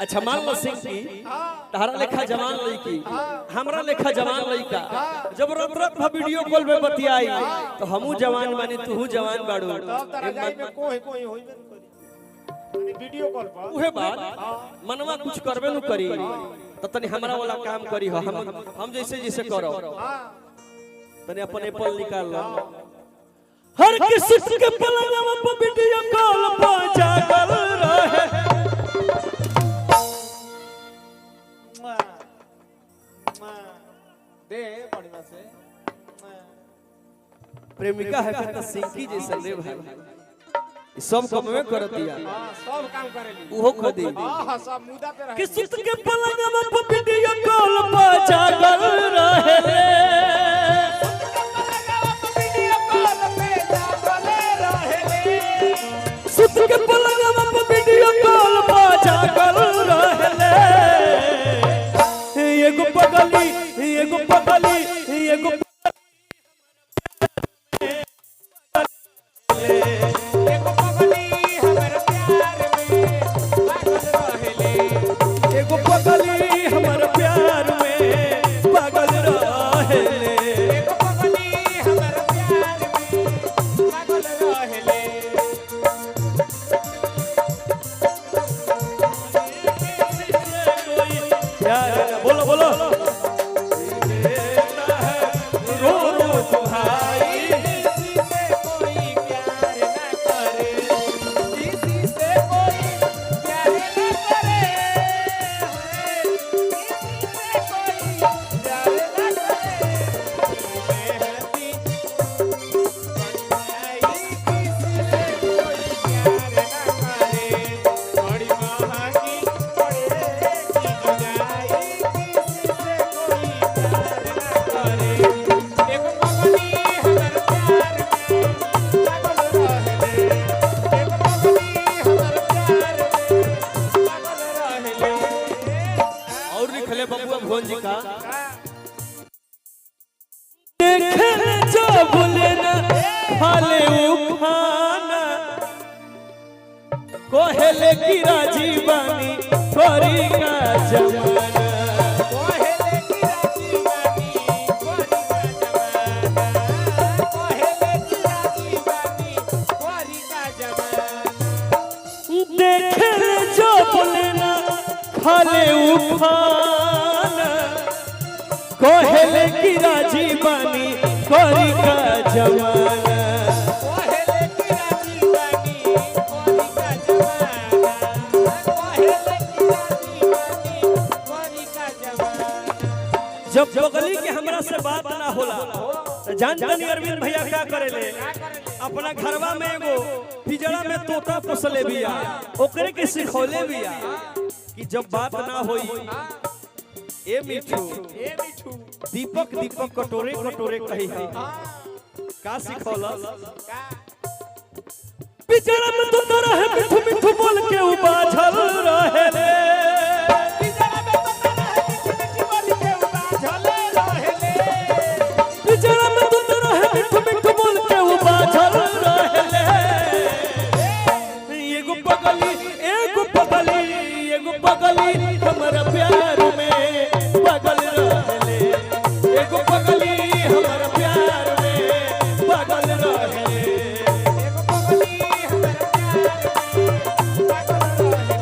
अच्छा मान लो सिंह की तारा लेखा जवान लड़की हमरा लेखा जवान लड़का जब रत वीडियो कॉल में बतियाई तो हमू जवान मानी तू जवान बाड़ू वीडियो कॉल पर उहे बात मनवा कुछ करबे न करी तो तनी हमरा वाला काम करी हो हम जैसे जैसे करो तनी अपन एप्पल निकाल लो हर किसी के पलंगवा पे वीडियो कॉल पर जागल रहे दे बढ़िया से प्रेमिका है कहता सिंकी जैसे रे भाई सब काम में कर दिया सब काम करेली ओहो ख दे हां सब मुद्दा पे रहे किसी के पलंगवा पे वीडियो कॉल पर जागल रहे सुत के पलंगवा पे वीडियो कॉल पर जागल रहे एगो पगली एगो पगली एगो एगो पगली हमर प्यार में पागल रहेले एगो पगली हमर प्यार में पागल रहेले यार बोलो बोलो रो रो भाई भगवान जी का देखे जो भूले ना खाले उखाना कोहेले की राजी बानी कोरी का जमाना कोहेले की राजी बानी कोरी का जमाना कोहेले की राजी बानी कोरी का जमाना देखे जो भूले ना खाले उखाना कोहेले की राजी बानी कोरी का जमाना कोहेले की राजी बानी कोरी का जमाना कोहेले की राजी बानी कोरी का जमाना जब बगली के हमरा से बात ना होला तो जान जानी अरविंद भैया क्या करेले अपना घरवा में एगो पिजड़ा में तोता पोसले बिया ओकरे के सिखौले बिया कि जब बात ना होई ए मिठू दीपक दीपक कटोरे कटोरे कही है का सिखौलस पिजड़ा में तोता रहे मिठू मिठू बोल के उ बाझल रहे रे पिजड़ा में तोता रहे मिठू मिठू बोल के उ बाझल रहे रे पिजड़ा में तोता रहे मिठू मिठू बोल के उ बाझल रहे रे एगो पगली हमारा प्यार में पागल रहले एगो पगली हमारा प्यार में पागल रहले एगो पगली हमारा प्यार में पागल रहले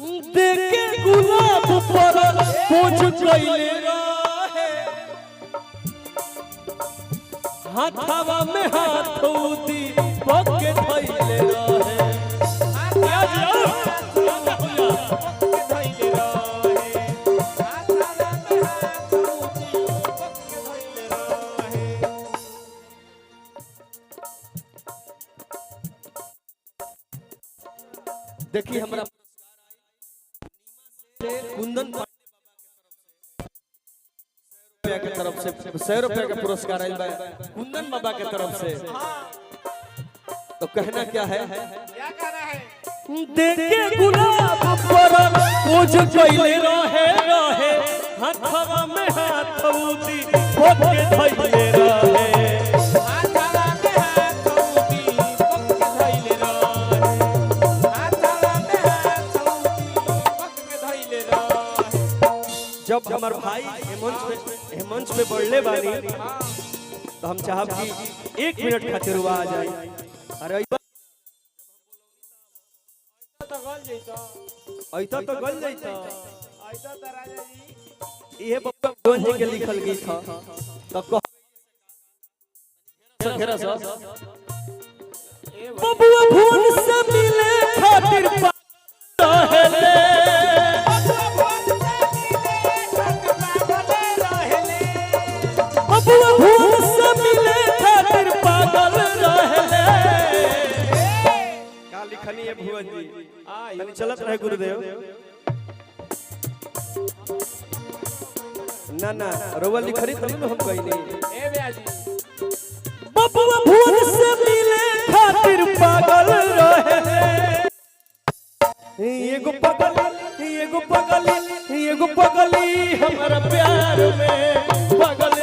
देखे गुलाब पर पूछ कइले रहे हाथवा में हाथ उदी पके धइले रहे देखिए हमारा कुंदन पांडे के तरफ से 100 रुपया का पुरस्कार आया है कुंदन बाबा के तरफ से। तो कहना क्या है? क्या कहना है? देखे गुलाब पर पूछ कइले रहे हाथवा में हाथ उदी पके धइले रहे जब हमार भाई हेमंत पे बढ़ले बानी तो हम चाहब कि 1 मिनट खातिर रुआ आ जाए। अरे ऐता तो गल जइता ये बब्बा गोंज के लिखल गई था तो घेरा सा बबुआ भूल से मिले खातिर रहले बबुआ भूल से मिले खातिर पागल रहले का लिखनी है भुवन जी तनी चलत रहे गुरुदेव ना ना रोवा लिखरी तनी हम कहि नहीं ए ब्याजी बबुआ भूल से मिले खातिर पागल रहले एगो पगली हमारा प्यार में पागल